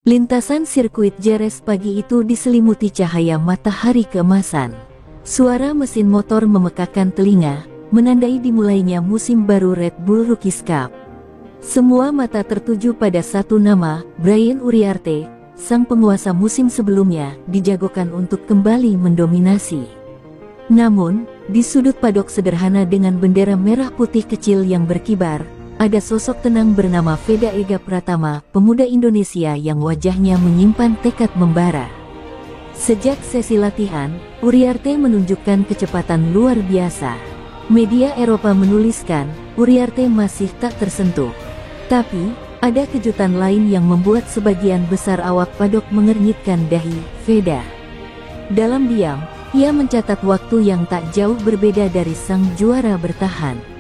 Lintasan sirkuit Jerez pagi itu diselimuti cahaya matahari keemasan. Suara mesin motor memekakkan telinga, menandai dimulainya musim baru Red Bull Rookies Cup. Semua mata tertuju pada satu nama, Brian Uriarte, sang penguasa musim sebelumnya, dijagokan untuk kembali mendominasi. Namun, di sudut padok sederhana dengan bendera merah putih kecil yang berkibar, ada sosok tenang bernama Veda Ega Pratama, pemuda Indonesia yang wajahnya menyimpan tekad membara. Sejak sesi latihan, Uriarte menunjukkan kecepatan luar biasa. Media Eropa menuliskan, Uriarte masih tak tersentuh. Tapi, ada kejutan lain yang membuat sebagian besar awak padok mengernyitkan dahi. Veda dalam diam, ia mencatat waktu yang tak jauh berbeda dari sang juara bertahan.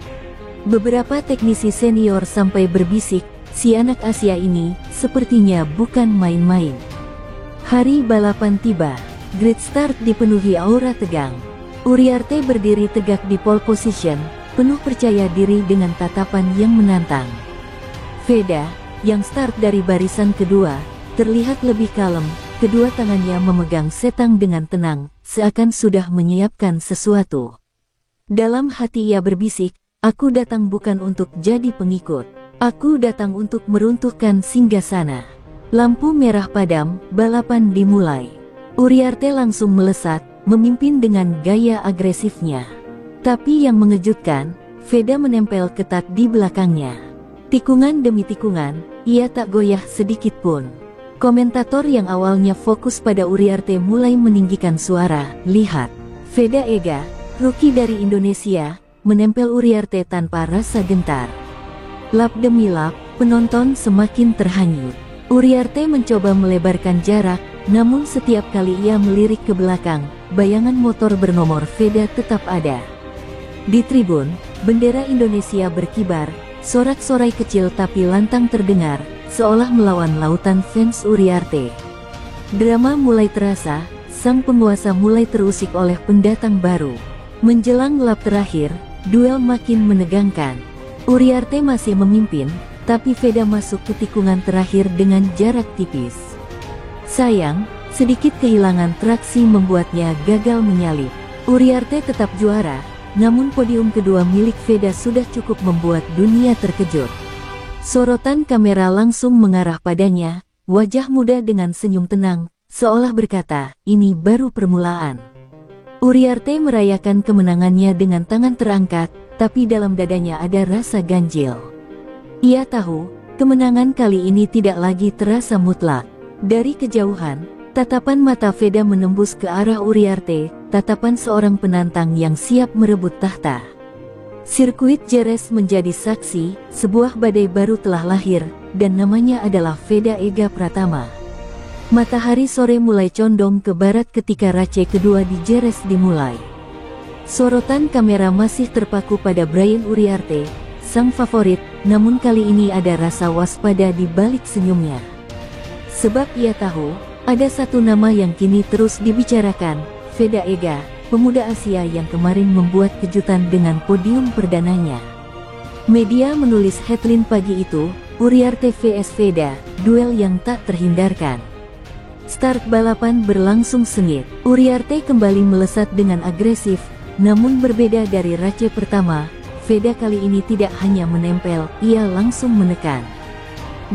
Beberapa teknisi senior sampai berbisik, si anak Asia ini sepertinya bukan main-main. Hari balapan tiba, grid start dipenuhi aura tegang. Uriarte berdiri tegak di pole position, penuh percaya diri dengan tatapan yang menantang. Veda, yang start dari barisan kedua, terlihat lebih kalem, kedua tangannya memegang setang dengan tenang, seakan sudah menyiapkan sesuatu. Dalam hati ia berbisik, "Aku datang bukan untuk jadi pengikut. Aku datang untuk meruntuhkan singgasana." Lampu merah padam, balapan dimulai. Uriarte langsung melesat, memimpin dengan gaya agresifnya. Tapi yang mengejutkan, Veda menempel ketat di belakangnya. Tikungan demi tikungan, ia tak goyah sedikit pun. Komentator yang awalnya fokus pada Uriarte mulai meninggikan suara, "Lihat, Veda Ega, rookie dari Indonesia, menempel Uriarte tanpa rasa gentar." Lap demi lap, penonton semakin terhanyut. Uriarte mencoba melebarkan jarak, namun setiap kali ia melirik ke belakang, bayangan motor bernomor Veda tetap ada. Di tribun, bendera Indonesia berkibar, sorak-sorai kecil tapi lantang terdengar, seolah melawan lautan fans Uriarte. Drama mulai terasa, sang penguasa mulai terusik oleh pendatang baru. Menjelang lap terakhir, duel makin menegangkan. Uriarte masih memimpin, tapi Veda masuk ke tikungan terakhir dengan jarak tipis. Sayang, sedikit kehilangan traksi membuatnya gagal menyalip. Uriarte tetap juara, namun podium kedua milik Veda sudah cukup membuat dunia terkejut. Sorotan kamera langsung mengarah padanya, wajah muda dengan senyum tenang, seolah berkata, "Ini baru permulaan." Uriarte merayakan kemenangannya dengan tangan terangkat, tapi dalam dadanya ada rasa ganjil. Ia tahu, kemenangan kali ini tidak lagi terasa mutlak. Dari kejauhan, tatapan mata Veda menembus ke arah Uriarte, tatapan seorang penantang yang siap merebut tahta. Sirkuit Jerez menjadi saksi, sebuah badai baru telah lahir, dan namanya adalah Veda Ega Pratama. Matahari sore mulai condong ke barat ketika race kedua di Jerez dimulai. Sorotan kamera masih terpaku pada Brian Uriarte, sang favorit, namun kali ini ada rasa waspada di balik senyumnya. Sebab ia tahu, ada satu nama yang kini terus dibicarakan, Veda Ega, pemuda Asia yang kemarin membuat kejutan dengan podium perdananya. Media menulis headline pagi itu, Uriarte vs Veda, duel yang tak terhindarkan. Start balapan berlangsung sengit. Uriarte kembali melesat dengan agresif, namun berbeda dari race pertama, Veda kali ini tidak hanya menempel, ia langsung menekan.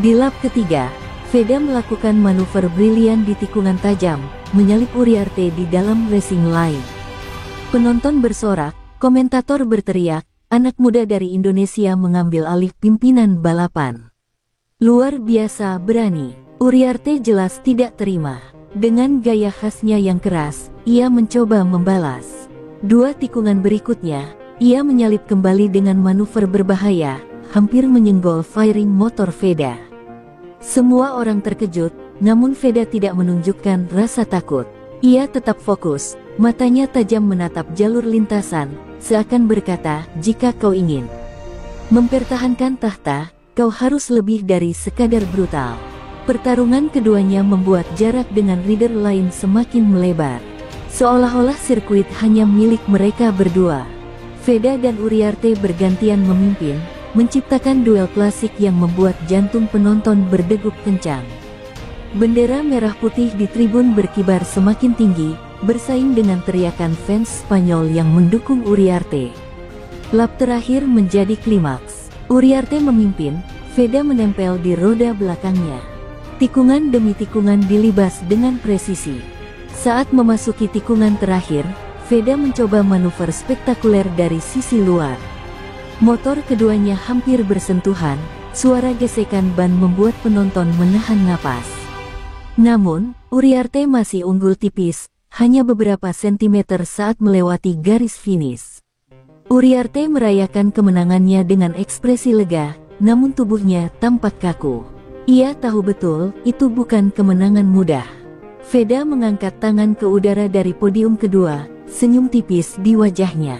Di lap ketiga, Veda melakukan manuver brilian di tikungan tajam, menyalip Uriarte di dalam racing line. Penonton bersorak, komentator berteriak, anak muda dari Indonesia mengambil alih pimpinan balapan. Luar biasa berani. Uriarte jelas tidak terima. Dengan gaya khasnya yang keras, ia mencoba membalas. Dua tikungan berikutnya, ia menyalip kembali dengan manuver berbahaya, hampir menyenggol fairing motor Veda. Semua orang terkejut, namun Veda tidak menunjukkan rasa takut. Ia tetap fokus, matanya tajam menatap jalur lintasan, seakan berkata, "Jika kau ingin mempertahankan tahta, kau harus lebih dari sekadar brutal." Pertarungan keduanya membuat jarak dengan rider lain semakin melebar. Seolah-olah sirkuit hanya milik mereka berdua. Veda dan Uriarte bergantian memimpin, menciptakan duel klasik yang membuat jantung penonton berdegup kencang. Bendera merah putih di tribun berkibar semakin tinggi, bersaing dengan teriakan fans Spanyol yang mendukung Uriarte. Lap terakhir menjadi klimaks. Uriarte memimpin, Veda menempel di roda belakangnya. Tikungan demi tikungan dilibas dengan presisi. Saat memasuki tikungan terakhir, Veda mencoba manuver spektakuler dari sisi luar. Motor keduanya hampir bersentuhan, suara gesekan ban membuat penonton menahan napas. Namun, Uriarte masih unggul tipis, hanya beberapa sentimeter saat melewati garis finish. Uriarte merayakan kemenangannya dengan ekspresi lega, namun tubuhnya tampak kaku. Ia tahu betul, itu bukan kemenangan mudah. Veda mengangkat tangan ke udara dari podium kedua, senyum tipis di wajahnya.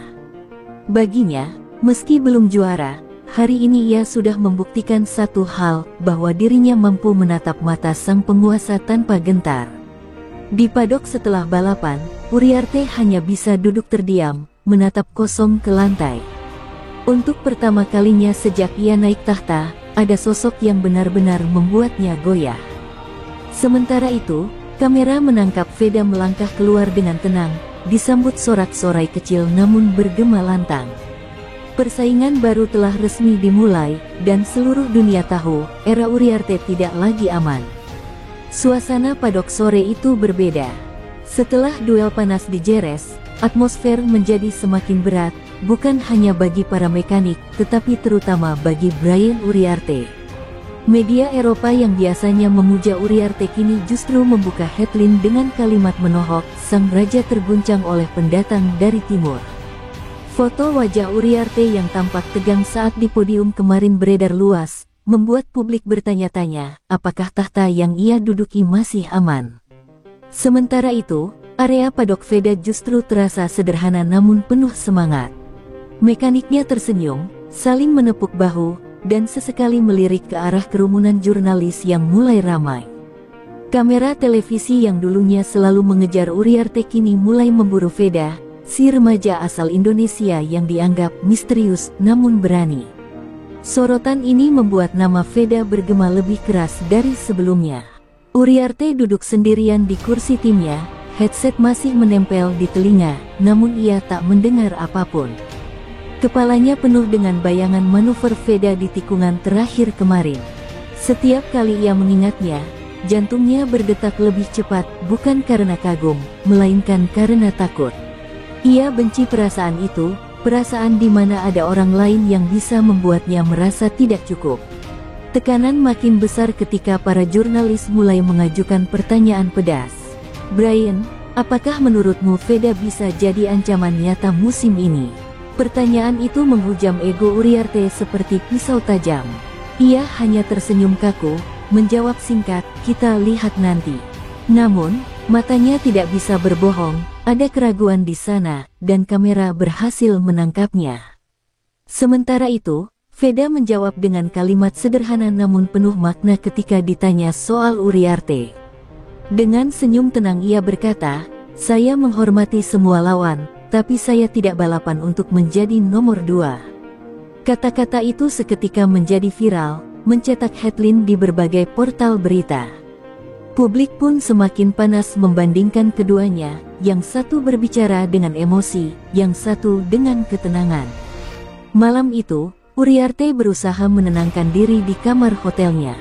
Baginya, meski belum juara, hari ini ia sudah membuktikan satu hal, bahwa dirinya mampu menatap mata sang penguasa tanpa gentar. Di padok setelah balapan, Uriarte hanya bisa duduk terdiam, menatap kosong ke lantai. Untuk pertama kalinya sejak ia naik tahta, ada sosok yang benar-benar membuatnya goyah. Sementara itu, kamera menangkap Veda melangkah keluar dengan tenang, disambut sorak-sorai kecil namun bergema lantang. Persaingan baru telah resmi dimulai, dan seluruh dunia tahu, era Uriarte tidak lagi aman. Suasana padok sore itu berbeda. Setelah duel panas di Jerez, atmosfer menjadi semakin berat, bukan hanya bagi para mekanik, tetapi terutama bagi Brian Uriarte. Media Eropa yang biasanya memuja Uriarte kini justru membuka headline dengan kalimat menohok, sang raja terguncang oleh pendatang dari timur. Foto wajah Uriarte yang tampak tegang saat di podium kemarin beredar luas, membuat publik bertanya-tanya, apakah tahta yang ia duduki masih aman. Sementara itu, area padok Veda justru terasa sederhana namun penuh semangat. Mekaniknya tersenyum, saling menepuk bahu, dan sesekali melirik ke arah kerumunan jurnalis yang mulai ramai. Kamera televisi yang dulunya selalu mengejar Uriarte kini mulai memburu Veda, si remaja asal Indonesia yang dianggap misterius namun berani. Sorotan ini membuat nama Veda bergema lebih keras dari sebelumnya. Uriarte duduk sendirian di kursi timnya, headset masih menempel di telinga, namun ia tak mendengar apapun. Kepalanya penuh dengan bayangan manuver Veda di tikungan terakhir kemarin. Setiap kali ia mengingatnya, jantungnya berdetak lebih cepat, bukan karena kagum, melainkan karena takut. Ia benci perasaan itu, perasaan di mana ada orang lain yang bisa membuatnya merasa tidak cukup. Tekanan makin besar ketika para jurnalis mulai mengajukan pertanyaan pedas. Brian, apakah menurutmu Veda bisa jadi ancaman nyata musim ini? Pertanyaan itu menghujam ego Uriarte seperti pisau tajam. Ia hanya tersenyum kaku, menjawab singkat, kita lihat nanti. Namun, matanya tidak bisa berbohong, ada keraguan di sana, dan kamera berhasil menangkapnya. Sementara itu, Veda menjawab dengan kalimat sederhana namun penuh makna ketika ditanya soal Uriarte. Dengan senyum tenang ia berkata, saya menghormati semua lawan, tapi saya tidak balapan untuk menjadi nomor 2. Kata-kata itu seketika menjadi viral, mencetak headline di berbagai portal berita. Publik pun semakin panas membandingkan keduanya, yang satu berbicara dengan emosi, yang satu dengan ketenangan. Malam itu, Uriarte berusaha menenangkan diri di kamar hotelnya.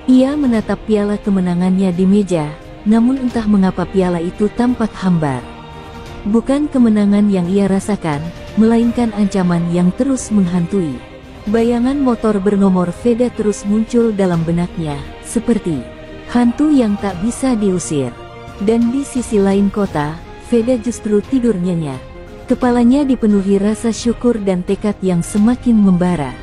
Ia menatap piala kemenangannya di meja, namun entah mengapa piala itu tampak hambar. Bukan kemenangan yang ia rasakan, melainkan ancaman yang terus menghantui. Bayangan motor bernomor Veda terus muncul dalam benaknya, seperti hantu yang tak bisa diusir. Dan di sisi lain kota, Veda justru tidur nyenyak. Kepalanya dipenuhi rasa syukur dan tekad yang semakin membara.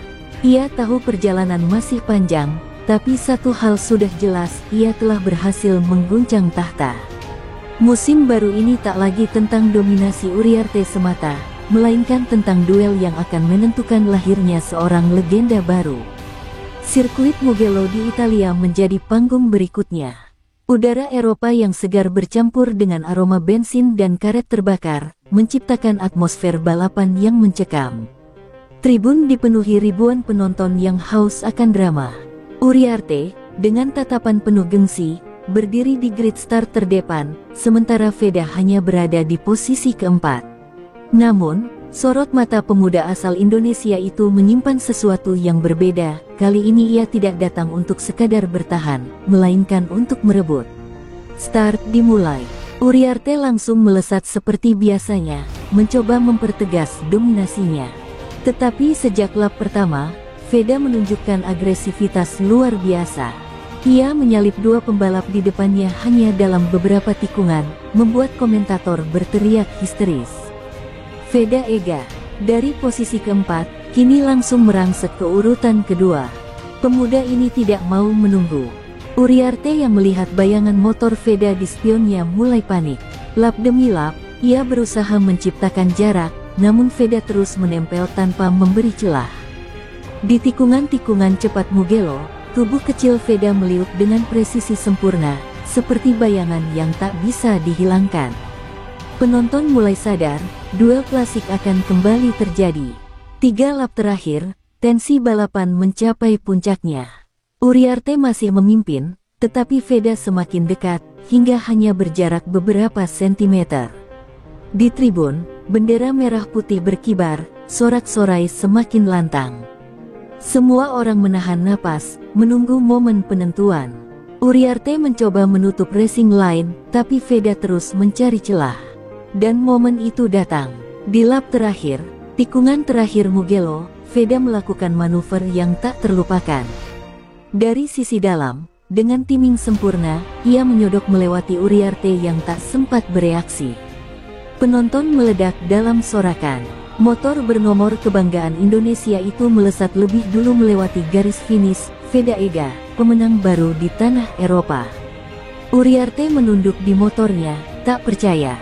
Ia tahu perjalanan masih panjang, tapi satu hal sudah jelas, ia telah berhasil mengguncang tahta. Musim baru ini tak lagi tentang dominasi Uriarte semata, melainkan tentang duel yang akan menentukan lahirnya seorang legenda baru. Sirkuit Mugello di Italia menjadi panggung berikutnya. Udara Eropa yang segar bercampur dengan aroma bensin dan karet terbakar, menciptakan atmosfer balapan yang mencekam. Tribun dipenuhi ribuan penonton yang haus akan drama. Uriarte, dengan tatapan penuh gengsi, berdiri di grid start terdepan, sementara Veda hanya berada di posisi keempat. Namun, sorot mata pemuda asal Indonesia itu menyimpan sesuatu yang berbeda. Kali ini ia tidak datang untuk sekadar bertahan, melainkan untuk merebut. Start dimulai. Uriarte langsung melesat seperti biasanya, mencoba mempertegas dominasinya. Tetapi sejak lap pertama, Veda menunjukkan agresivitas luar biasa. Ia menyalip dua pembalap di depannya hanya dalam beberapa tikungan, membuat komentator berteriak histeris. Veda Ega, dari posisi keempat, kini langsung merangsek ke urutan kedua. Pemuda ini tidak mau menunggu. Uriarte yang melihat bayangan motor Veda di spionnya mulai panik. Lap demi lap, ia berusaha menciptakan jarak, namun Veda terus menempel tanpa memberi celah. Di tikungan-tikungan cepat Mugello, tubuh kecil Veda meliuk dengan presisi sempurna, seperti bayangan yang tak bisa dihilangkan. Penonton mulai sadar, duel klasik akan kembali terjadi. 3 lap terakhir, tensi balapan mencapai puncaknya. Uriarte masih memimpin, tetapi Veda semakin dekat, hingga hanya berjarak beberapa sentimeter. Di tribun, bendera merah putih berkibar, sorak-sorai semakin lantang. Semua orang menahan napas, menunggu momen penentuan. Uriarte mencoba menutup racing line, tapi Veda terus mencari celah. Dan momen itu datang. Di lap terakhir, tikungan terakhir Mugello, Veda melakukan manuver yang tak terlupakan. Dari sisi dalam, dengan timing sempurna, ia menyodok melewati Uriarte yang tak sempat bereaksi. Penonton meledak dalam sorakan. Motor bernomor kebanggaan Indonesia itu melesat lebih dulu melewati garis finish. Veda Ega, pemenang baru di tanah Eropa. Uriarte menunduk di motornya, tak percaya.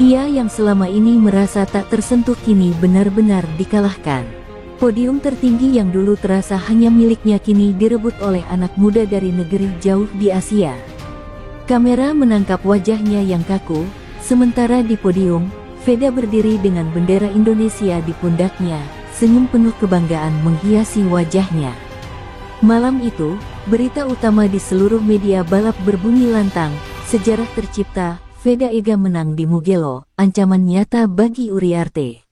Ia yang selama ini merasa tak tersentuh kini benar-benar dikalahkan. Podium tertinggi yang dulu terasa hanya miliknya kini direbut oleh anak muda dari negeri jauh di Asia. Kamera menangkap wajahnya yang kaku, sementara di podium, Veda berdiri dengan bendera Indonesia di pundaknya, senyum penuh kebanggaan menghiasi wajahnya. Malam itu, berita utama di seluruh media balap berbunyi lantang, sejarah tercipta, Veda Ega menang di Mugello, ancaman nyata bagi Uriarte.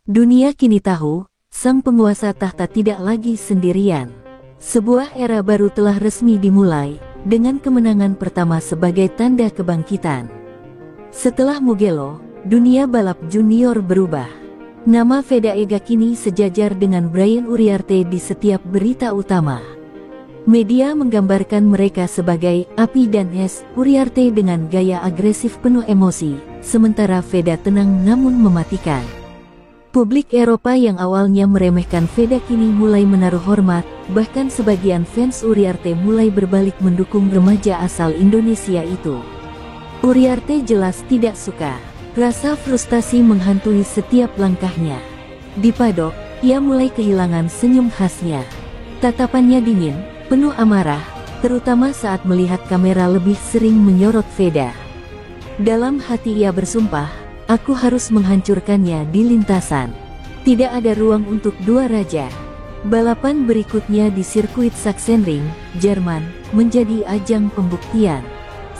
Dunia kini tahu, sang penguasa tahta tidak lagi sendirian. Sebuah era baru telah resmi dimulai, dengan kemenangan pertama sebagai tanda kebangkitan. Setelah Mugello, dunia balap junior berubah. Nama Veda Ega kini sejajar dengan Brian Uriarte di setiap berita utama. Media menggambarkan mereka sebagai api dan es, Uriarte dengan gaya agresif penuh emosi, sementara Veda tenang namun mematikan. Publik Eropa yang awalnya meremehkan Veda kini mulai menaruh hormat, bahkan sebagian fans Uriarte mulai berbalik mendukung remaja asal Indonesia itu. Uriarte jelas tidak suka. Rasa frustasi menghantui setiap langkahnya. Di padok, ia mulai kehilangan senyum khasnya. Tatapannya dingin, penuh amarah, terutama saat melihat kamera lebih sering menyorot Veda. Dalam hati ia bersumpah, aku harus menghancurkannya di lintasan. Tidak ada ruang untuk dua raja. Balapan berikutnya di sirkuit Sachsenring, Jerman, menjadi ajang pembuktian.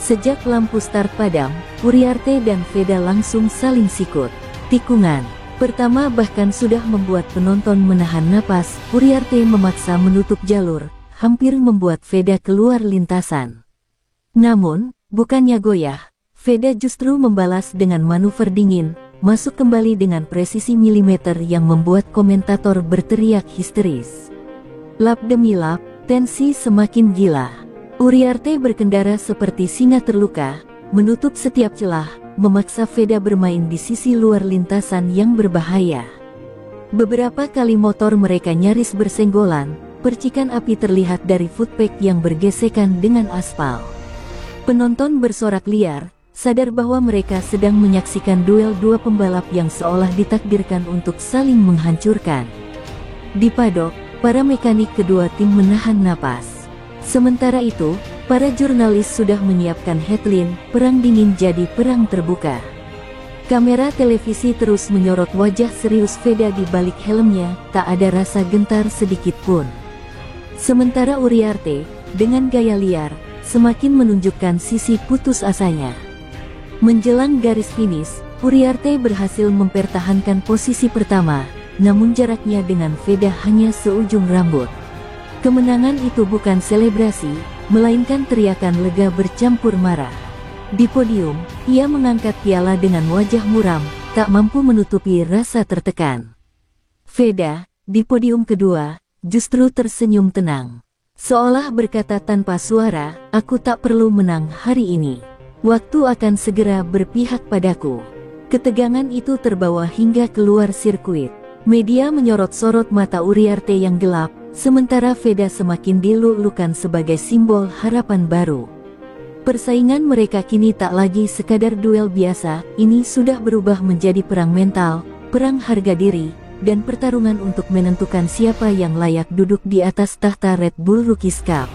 Sejak lampu start padam, Uriarte dan Veda langsung saling sikut. Tikungan pertama bahkan sudah membuat penonton menahan napas. Uriarte memaksa menutup jalur, hampir membuat Veda keluar lintasan. Namun, bukannya goyah, Veda justru membalas dengan manuver dingin, masuk kembali dengan presisi milimeter yang membuat komentator berteriak histeris. Lap demi lap, tensi semakin gila. Uriarte berkendara seperti singa terluka, menutup setiap celah, memaksa Veda bermain di sisi luar lintasan yang berbahaya. Beberapa kali motor mereka nyaris bersenggolan, percikan api terlihat dari footpath yang bergesekan dengan aspal. Penonton bersorak liar, sadar bahwa mereka sedang menyaksikan duel dua pembalap yang seolah ditakdirkan untuk saling menghancurkan. Di padok, para mekanik kedua tim menahan napas. Sementara itu, para jurnalis sudah menyiapkan headline, perang dingin jadi perang terbuka. Kamera televisi terus menyorot wajah serius Veda di balik helmnya, tak ada rasa gentar sedikit pun. Sementara Uriarte, dengan gaya liar, semakin menunjukkan sisi putus asanya. Menjelang garis finish, Uriarte berhasil mempertahankan posisi pertama, namun jaraknya dengan Veda hanya seujung rambut. Kemenangan itu bukan selebrasi, melainkan teriakan lega bercampur marah. Di podium, ia mengangkat piala dengan wajah muram, tak mampu menutupi rasa tertekan. Veda, di podium kedua, justru tersenyum tenang. Seolah berkata tanpa suara, "Aku tak perlu menang hari ini. Waktu akan segera berpihak padaku." Ketegangan itu terbawa hingga keluar sirkuit. Media menyorot-sorot mata Uriarte yang gelap, sementara Veda semakin dilulukan sebagai simbol harapan baru. Persaingan mereka kini tak lagi sekadar duel biasa, ini sudah berubah menjadi perang mental, perang harga diri, dan pertarungan untuk menentukan siapa yang layak duduk di atas tahta Red Bull Rookies Cup.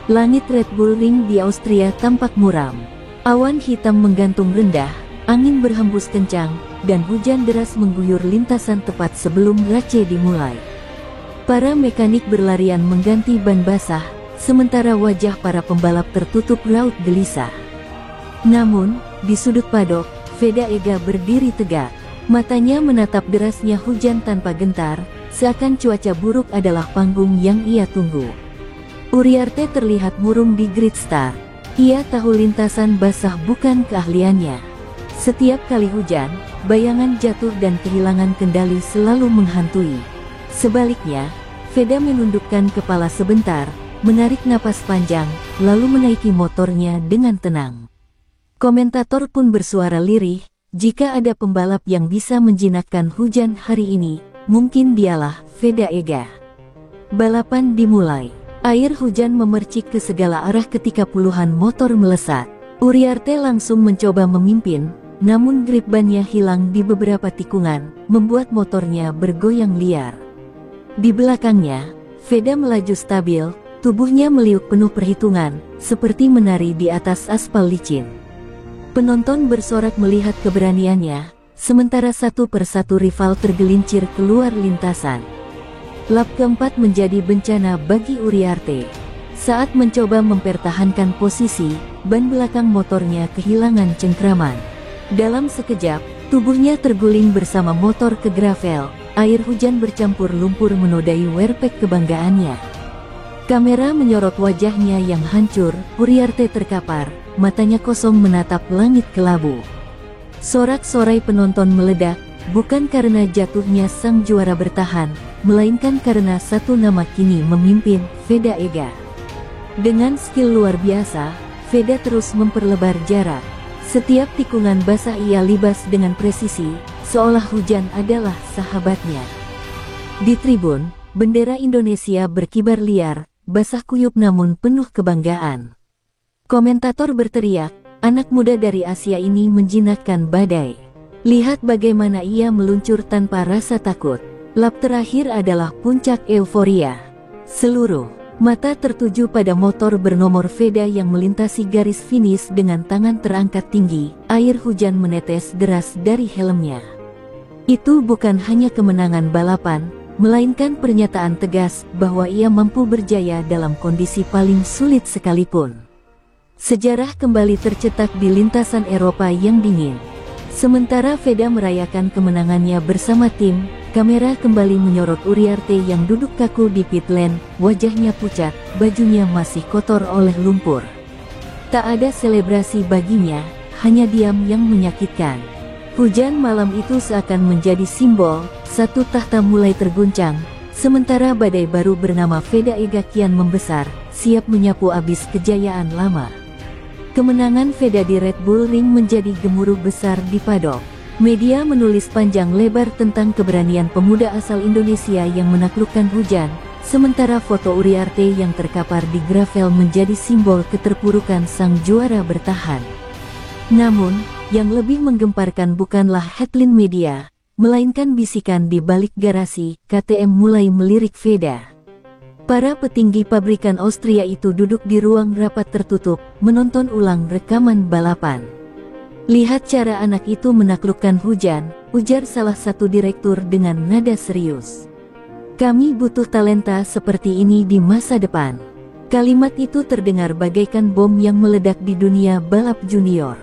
Langit Red Bull Ring di Austria tampak muram. Awan hitam menggantung rendah, angin berhembus kencang, dan hujan deras mengguyur lintasan tepat sebelum race dimulai. Para mekanik berlarian mengganti ban basah, sementara wajah para pembalap tertutup raut gelisah. Namun, di sudut padok, Veda Ega berdiri tegak. Matanya menatap derasnya hujan tanpa gentar, seakan cuaca buruk adalah panggung yang ia tunggu. Uriarte terlihat murung di grid start. Ia tahu lintasan basah bukan keahliannya. Setiap kali hujan, bayangan jatuh dan kehilangan kendali selalu menghantui. Sebaliknya, Veda menundukkan kepala sebentar, menarik napas panjang, lalu menaiki motornya dengan tenang. Komentator pun bersuara lirih, jika ada pembalap yang bisa menjinakkan hujan hari ini, mungkin dialah Veda Ega. Balapan dimulai. Air hujan memercik ke segala arah ketika puluhan motor melesat. Uriarte langsung mencoba memimpin, namun grip bannya hilang di beberapa tikungan, membuat motornya bergoyang liar. Di belakangnya, Veda melaju stabil, tubuhnya meliuk penuh perhitungan, seperti menari di atas aspal licin. Penonton bersorak melihat keberaniannya, sementara satu persatu rival tergelincir keluar lintasan. Lap keempat menjadi bencana bagi Uriarte. Saat mencoba mempertahankan posisi, ban belakang motornya kehilangan cengkraman. Dalam sekejap, tubuhnya terguling bersama motor ke gravel, air hujan bercampur lumpur menodai wearpack kebanggaannya. Kamera menyorot wajahnya yang hancur, Uriarte terkapar, matanya kosong menatap langit kelabu. Sorak-sorai penonton meledak, bukan karena jatuhnya sang juara bertahan, melainkan karena satu nama kini memimpin, Veda Ega. Dengan skill luar biasa, Veda terus memperlebar jarak. Setiap tikungan basah ia libas dengan presisi, seolah hujan adalah sahabatnya. Di tribun, bendera Indonesia berkibar liar, basah kuyup namun penuh kebanggaan. Komentator berteriak, anak muda dari Asia ini menjinakkan badai. Lihat bagaimana ia meluncur tanpa rasa takut. Lap terakhir adalah puncak euforia. Seluruh mata tertuju pada motor bernomor Veda yang melintasi garis finish dengan tangan terangkat tinggi, air hujan menetes deras dari helmnya. Itu bukan hanya kemenangan balapan, melainkan pernyataan tegas bahwa ia mampu berjaya dalam kondisi paling sulit sekalipun. Sejarah kembali tercetak di lintasan Eropa yang dingin. Sementara Veda merayakan kemenangannya bersama tim, kamera kembali menyorot Uriarte yang duduk kaku di pit lane, wajahnya pucat, bajunya masih kotor oleh lumpur. Tak ada selebrasi baginya, hanya diam yang menyakitkan. Hujan malam itu seakan menjadi simbol, satu tahta mulai terguncang, sementara badai baru bernama Veda Ega kian membesar, siap menyapu abis kejayaan lama. Kemenangan Veda di Red Bull Ring menjadi gemuruh besar di padok. Media menulis panjang lebar tentang keberanian pemuda asal Indonesia yang menaklukkan hujan, sementara foto Uriarte yang terkapar di gravel menjadi simbol keterpurukan sang juara bertahan. Namun, yang lebih menggemparkan bukanlah headline media, melainkan bisikan di balik garasi. KTM mulai melirik Veda. Para petinggi pabrikan Austria itu duduk di ruang rapat tertutup, menonton ulang rekaman balapan. Lihat cara anak itu menaklukkan hujan, ujar salah satu direktur dengan nada serius. Kami butuh talenta seperti ini di masa depan. Kalimat itu terdengar bagaikan bom yang meledak di dunia balap junior.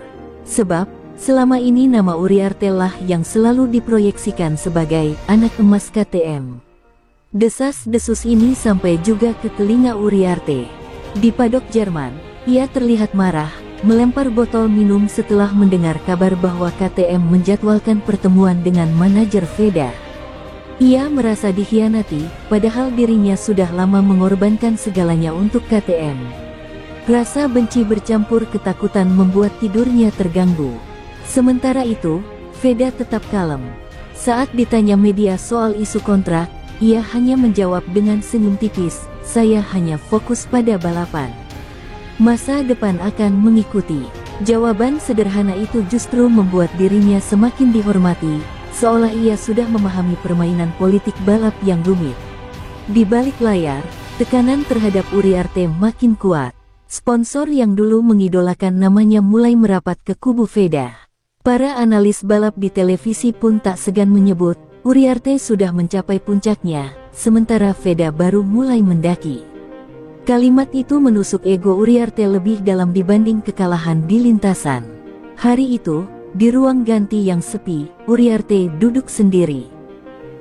Sebab, selama ini nama Uriarte lah yang selalu diproyeksikan sebagai anak emas KTM. Desas-desus ini sampai juga ke telinga Uriarte. Di padok Jerman, ia terlihat marah, melempar botol minum setelah mendengar kabar bahwa KTM menjadwalkan pertemuan dengan manajer Veda. Ia merasa dikhianati, padahal dirinya sudah lama mengorbankan segalanya untuk KTM. Rasa benci bercampur ketakutan membuat tidurnya terganggu. Sementara itu, Veda tetap kalem. Saat ditanya media soal isu kontrak, ia hanya menjawab dengan senyum tipis, "Saya hanya fokus pada balapan. Masa depan akan mengikuti." Jawaban sederhana itu justru membuat dirinya semakin dihormati, seolah ia sudah memahami permainan politik balap yang rumit. Di balik layar, tekanan terhadap Uriarte makin kuat. Sponsor yang dulu mengidolakan namanya mulai merapat ke kubu Veda. Para analis balap di televisi pun tak segan menyebut, Uriarte sudah mencapai puncaknya, sementara Veda baru mulai mendaki. Kalimat itu menusuk ego Uriarte lebih dalam dibanding kekalahan di lintasan. Hari itu, di ruang ganti yang sepi, Uriarte duduk sendiri.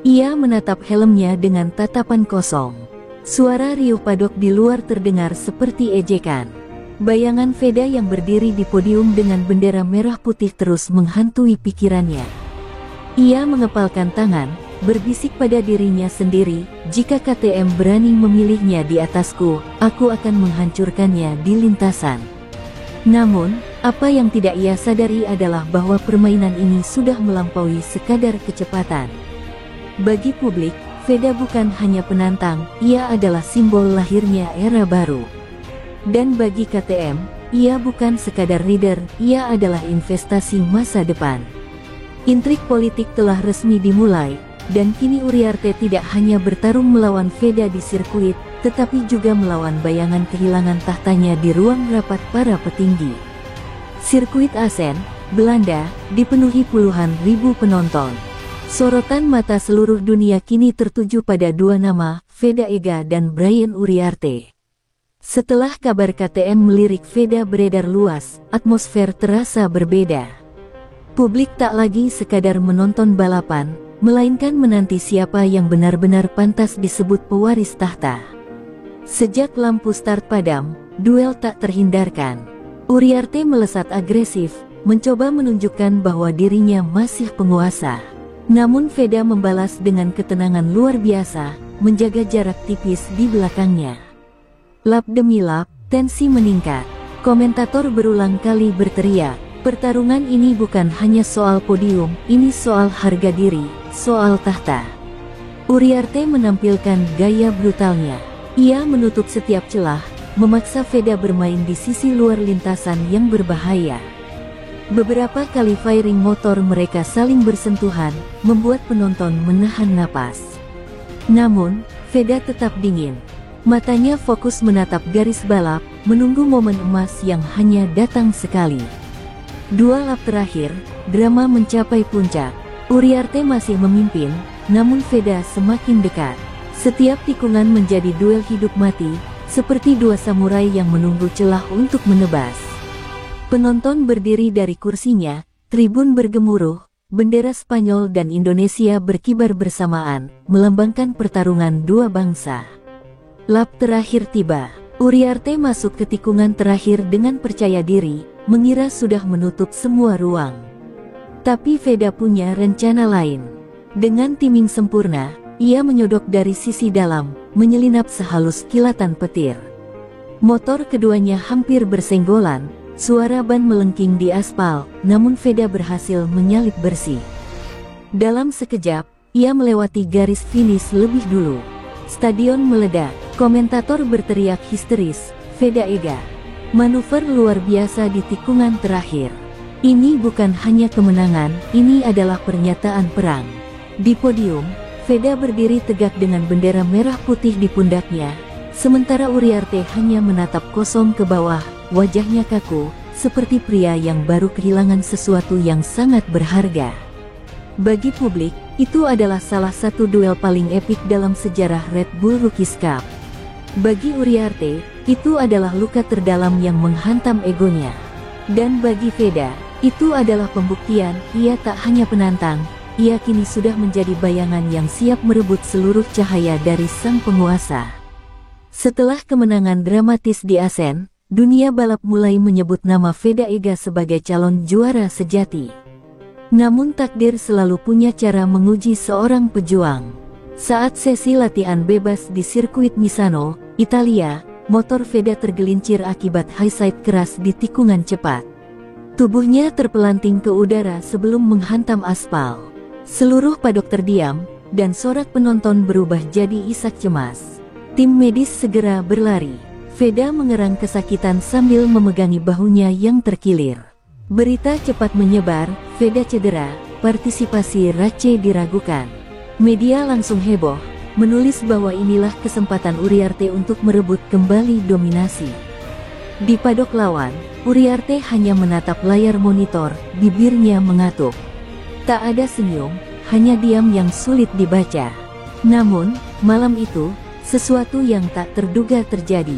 Ia menatap helmnya dengan tatapan kosong. Suara riuh padok di luar terdengar seperti ejekan. Bayangan Veda yang berdiri di podium dengan bendera merah putih terus menghantui pikirannya. Ia mengepalkan tangan, berbisik pada dirinya sendiri, "Jika KTM berani memilihnya di atasku, aku akan menghancurkannya di lintasan." Namun, apa yang tidak ia sadari adalah bahwa permainan ini sudah melampaui sekadar kecepatan. Bagi publik, Veda bukan hanya penantang, ia adalah simbol lahirnya era baru. Dan bagi KTM, ia bukan sekadar rider, ia adalah investasi masa depan. Intrik politik telah resmi dimulai, dan kini Uriarte tidak hanya bertarung melawan Veda di sirkuit, tetapi juga melawan bayangan kehilangan tahtanya di ruang rapat para petinggi. Sirkuit Assen, Belanda, dipenuhi puluhan ribu penonton. Sorotan mata seluruh dunia kini tertuju pada dua nama, Veda Ega dan Brian Uriarte. Setelah kabar KTM melirik Veda beredar luas, atmosfer terasa berbeda. Publik tak lagi sekadar menonton balapan, melainkan menanti siapa yang benar-benar pantas disebut pewaris tahta. Sejak lampu start padam, duel tak terhindarkan. Uriarte melesat agresif, mencoba menunjukkan bahwa dirinya masih penguasa. Namun Veda membalas dengan ketenangan luar biasa, menjaga jarak tipis di belakangnya. Lap demi lap, tensi meningkat. Komentator berulang kali berteriak, "Pertarungan ini bukan hanya soal podium, ini soal harga diri, soal tahta." Uriarte menampilkan gaya brutalnya. Ia menutup setiap celah, memaksa Veda bermain di sisi luar lintasan yang berbahaya. Beberapa kali firing motor mereka saling bersentuhan, membuat penonton menahan napas. Namun, Veda tetap dingin. Matanya fokus menatap garis balap, menunggu momen emas yang hanya datang sekali. Dua lap terakhir, drama mencapai puncak. Uriarte masih memimpin, namun Veda semakin dekat. Setiap tikungan menjadi duel hidup mati, seperti dua samurai yang menunggu celah untuk menebas. Penonton berdiri dari kursinya, tribun bergemuruh, bendera Spanyol dan Indonesia berkibar bersamaan, melambangkan pertarungan dua bangsa. Lap terakhir tiba. Uriarte masuk ke tikungan terakhir dengan percaya diri, mengira sudah menutup semua ruang. Tapi Veda punya rencana lain. Dengan timing sempurna, ia menyodok dari sisi dalam, menyelinap sehalus kilatan petir. Motor keduanya hampir bersenggolan, suara ban melengking di aspal, namun Veda berhasil menyalip bersih. Dalam sekejap, ia melewati garis finish lebih dulu. Stadion meledak, komentator berteriak histeris, "Veda Ega! Manuver luar biasa di tikungan terakhir. Ini bukan hanya kemenangan, ini adalah pernyataan perang." Di podium, Veda berdiri tegak dengan bendera merah putih di pundaknya, sementara Uriarte hanya menatap kosong ke bawah, wajahnya kaku, seperti pria yang baru kehilangan sesuatu yang sangat berharga. Bagi publik, itu adalah salah satu duel paling epik dalam sejarah Red Bull Rookies Cup. Bagi Uriarte, itu adalah luka terdalam yang menghantam egonya. Dan bagi Veda, itu adalah pembuktian ia tak hanya penantang, ia kini sudah menjadi bayangan yang siap merebut seluruh cahaya dari sang penguasa. Setelah kemenangan dramatis di Asen, dunia balap mulai menyebut nama Veda Ega sebagai calon juara sejati. Namun takdir selalu punya cara menguji seorang pejuang. Saat sesi latihan bebas di sirkuit Misano, Italia, motor Veda tergelincir akibat high side keras di tikungan cepat. Tubuhnya terpelanting ke udara sebelum menghantam aspal. Seluruh padok terdiam, dan sorak penonton berubah jadi isak cemas. Tim medis segera berlari. Veda mengerang kesakitan sambil memegangi bahunya yang terkilir. Berita cepat menyebar, Veda cedera, partisipasi Race diragukan. Media langsung heboh, menulis bahwa inilah kesempatan Uriarte untuk merebut kembali dominasi. Di padok lawan, Uriarte hanya menatap layar monitor, bibirnya mengatup. Tak ada senyum, hanya diam yang sulit dibaca. Namun, malam itu, sesuatu yang tak terduga terjadi.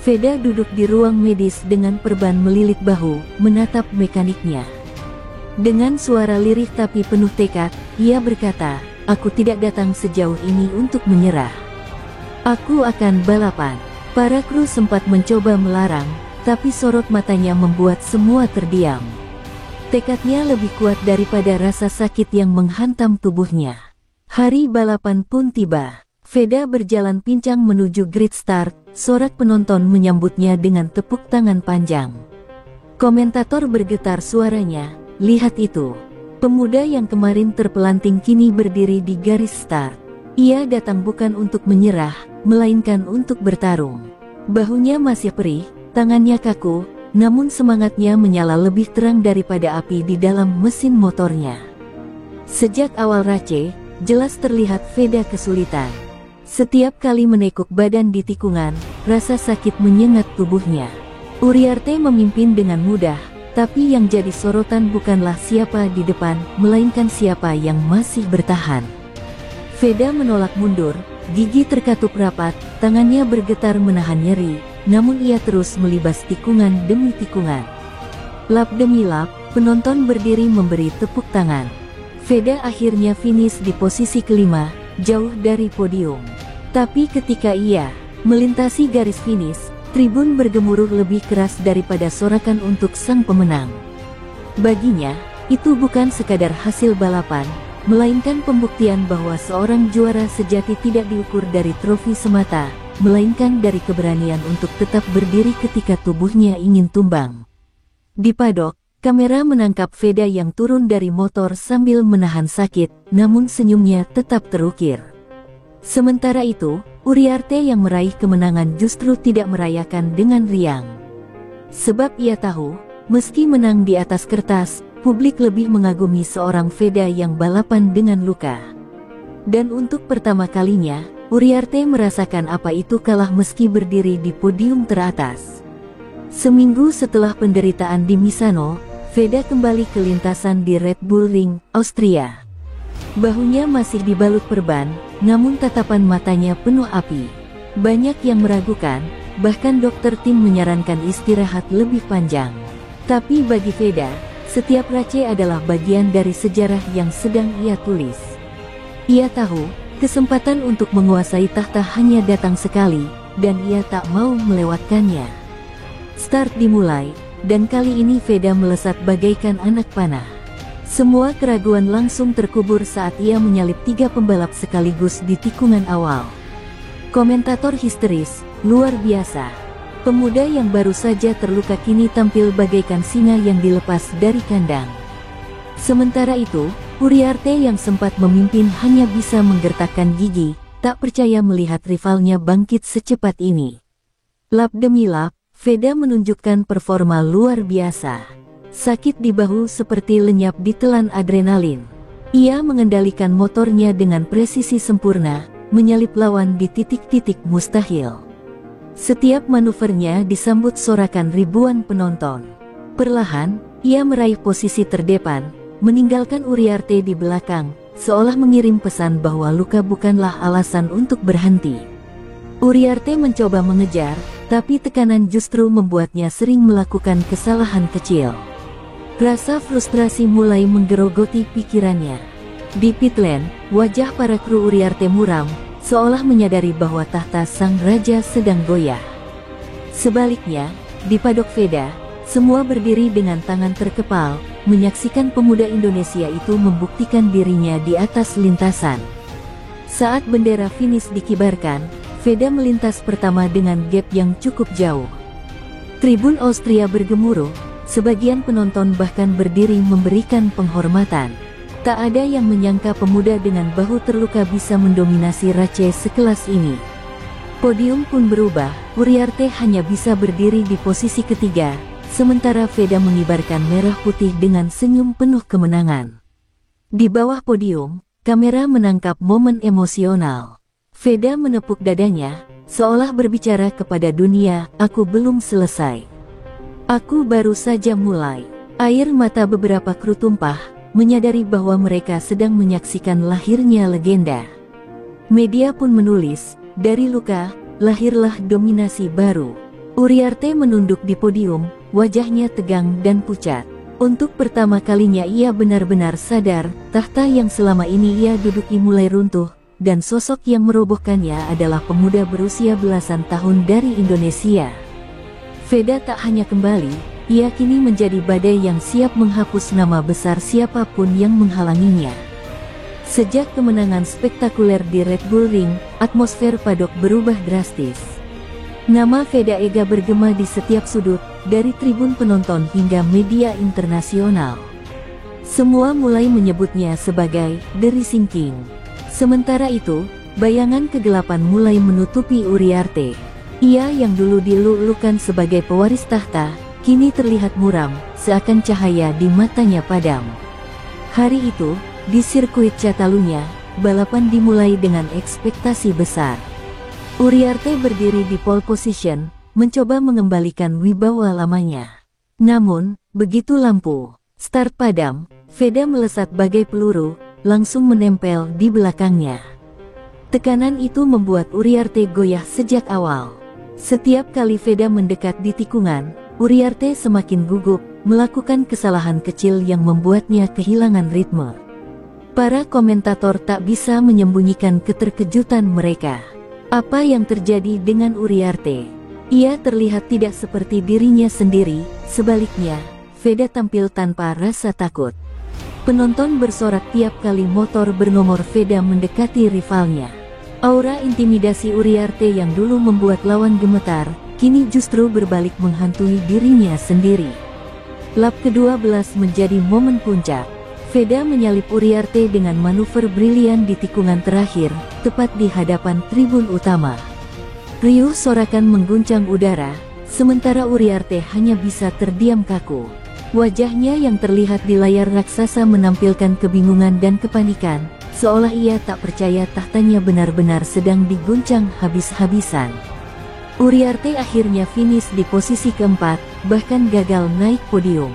Veda duduk di ruang medis dengan perban melilit bahu, menatap mekaniknya. Dengan suara lirih tapi penuh tekad, ia berkata, "Aku tidak datang sejauh ini untuk menyerah. Aku akan balapan." Para kru sempat mencoba melarang, tapi sorot matanya membuat semua terdiam. Tekadnya lebih kuat daripada rasa sakit yang menghantam tubuhnya. Hari balapan pun tiba. Veda berjalan pincang menuju grid start, sorak penonton menyambutnya dengan tepuk tangan panjang. Komentator bergetar suaranya, "Lihat itu. Pemuda yang kemarin terpelanting kini berdiri di garis start. Ia datang bukan untuk menyerah, melainkan untuk bertarung." Bahunya masih perih, tangannya kaku, namun semangatnya menyala lebih terang daripada api di dalam mesin motornya. Sejak awal Race, jelas terlihat Veda kesulitan. Setiap kali menekuk badan di tikungan, rasa sakit menyengat tubuhnya. Uriarte memimpin dengan mudah, tapi yang jadi sorotan bukanlah siapa di depan, melainkan siapa yang masih bertahan. Veda menolak mundur, gigi terkatup rapat, tangannya bergetar menahan nyeri, namun ia terus melibas tikungan demi tikungan. Lap demi lap, penonton berdiri memberi tepuk tangan. Veda akhirnya finish di posisi kelima, jauh dari podium. Tapi ketika ia melintasi garis finish, tribun bergemuruh lebih keras daripada sorakan untuk sang pemenang. Baginya, itu bukan sekadar hasil balapan, melainkan pembuktian bahwa seorang juara sejati tidak diukur dari trofi semata, melainkan dari keberanian untuk tetap berdiri ketika tubuhnya ingin tumbang. Di padok, kamera menangkap Veda yang turun dari motor sambil menahan sakit, namun senyumnya tetap terukir. Sementara itu, Uriarte yang meraih kemenangan justru tidak merayakan dengan riang. Sebab ia tahu, meski menang di atas kertas, publik lebih mengagumi seorang Veda yang balapan dengan luka. Dan untuk pertama kalinya, Uriarte merasakan apa itu kalah meski berdiri di podium teratas. Seminggu setelah penderitaan di Misano, Veda kembali ke lintasan di Red Bull Ring, Austria. Bahunya masih dibalut perban, namun tatapan matanya penuh api. Banyak yang meragukan, bahkan dokter tim menyarankan istirahat lebih panjang. Tapi bagi Veda, setiap Race adalah bagian dari sejarah yang sedang ia tulis. Ia tahu, kesempatan untuk menguasai tahta hanya datang sekali, dan ia tak mau melewatkannya. Start dimulai, dan kali ini Veda melesat bagaikan anak panah. Semua keraguan langsung terkubur saat ia menyalip 3 pembalap sekaligus di tikungan awal. Komentator histeris, "Luar biasa. Pemuda yang baru saja terluka kini tampil bagaikan singa yang dilepas dari kandang." Sementara itu, Uriarte yang sempat memimpin hanya bisa menggertakkan gigi, tak percaya melihat rivalnya bangkit secepat ini. Lap demi lap, Veda menunjukkan performa luar biasa. Sakit di bahu seperti lenyap ditelan adrenalin. Ia mengendalikan motornya dengan presisi sempurna, menyalip lawan di titik-titik mustahil. Setiap manuvernya disambut sorakan ribuan penonton. Perlahan, ia meraih posisi terdepan, meninggalkan Uriarte di belakang, seolah mengirim pesan bahwa luka bukanlah alasan untuk berhenti. Uriarte mencoba mengejar, tapi tekanan justru membuatnya sering melakukan kesalahan kecil. Rasa frustrasi mulai menggerogoti pikirannya. Di pit lane, wajah para kru Uriarte muram, seolah menyadari bahwa tahta sang raja sedang goyah. Sebaliknya, di padok Veda, semua berdiri dengan tangan terkepal, menyaksikan pemuda Indonesia itu membuktikan dirinya di atas lintasan. Saat bendera finish dikibarkan, Veda melintas pertama dengan gap yang cukup jauh. Tribun Austria bergemuruh, sebagian penonton bahkan berdiri memberikan penghormatan. Tak ada yang menyangka pemuda dengan bahu terluka bisa mendominasi race sekelas ini. Podium pun berubah, Uriarte hanya bisa berdiri di posisi ketiga, sementara Veda mengibarkan merah putih dengan senyum penuh kemenangan. Di bawah podium, kamera menangkap momen emosional. Veda menepuk dadanya, seolah berbicara kepada dunia, "Aku belum selesai. Aku baru saja mulai." Air mata beberapa kru tumpah, menyadari bahwa mereka sedang menyaksikan lahirnya legenda. Media pun menulis, "Dari luka, lahirlah dominasi baru." Uriarte menunduk di podium, wajahnya tegang dan pucat. Untuk pertama kalinya ia benar-benar sadar, tahta yang selama ini ia duduki mulai runtuh, dan sosok yang merobohkannya adalah pemuda berusia belasan tahun dari Indonesia. Veda tak hanya kembali, ia kini menjadi badai yang siap menghapus nama besar siapapun yang menghalanginya. Sejak kemenangan spektakuler di Red Bull Ring, atmosfer padok berubah drastis. Nama Veda Ega bergema di setiap sudut, dari tribun penonton hingga media internasional. Semua mulai menyebutnya sebagai The Rising King. Sementara itu, bayangan kegelapan mulai menutupi Uriarte. Ia yang dulu dilulukan sebagai pewaris tahta, kini terlihat muram, seakan cahaya di matanya padam. Hari itu, di sirkuit Catalunya, balapan dimulai dengan ekspektasi besar. Uriarte berdiri di pole position, mencoba mengembalikan wibawa lamanya. Namun, begitu lampu start padam, Veda melesat bagai peluru, langsung menempel di belakangnya. Tekanan itu membuat Uriarte goyah sejak awal. Setiap kali Veda mendekat di tikungan, Uriarte semakin gugup, melakukan kesalahan kecil yang membuatnya kehilangan ritme. Para komentator tak bisa menyembunyikan keterkejutan mereka. Apa yang terjadi dengan Uriarte? Ia terlihat tidak seperti dirinya sendiri, sebaliknya, Veda tampil tanpa rasa takut. Penonton bersorak tiap kali motor bernomor Veda mendekati rivalnya. Aura intimidasi Uriarte yang dulu membuat lawan gemetar, kini justru berbalik menghantui dirinya sendiri. Lap ke-12 menjadi momen puncak. Veda menyalip Uriarte dengan manuver brilian di tikungan terakhir, tepat di hadapan tribun utama. Riuh sorakan mengguncang udara, sementara Uriarte hanya bisa terdiam kaku. Wajahnya yang terlihat di layar raksasa menampilkan kebingungan dan kepanikan, seolah ia tak percaya tahtanya benar-benar sedang diguncang habis-habisan. Uriarte akhirnya finish di posisi keempat, bahkan gagal naik podium.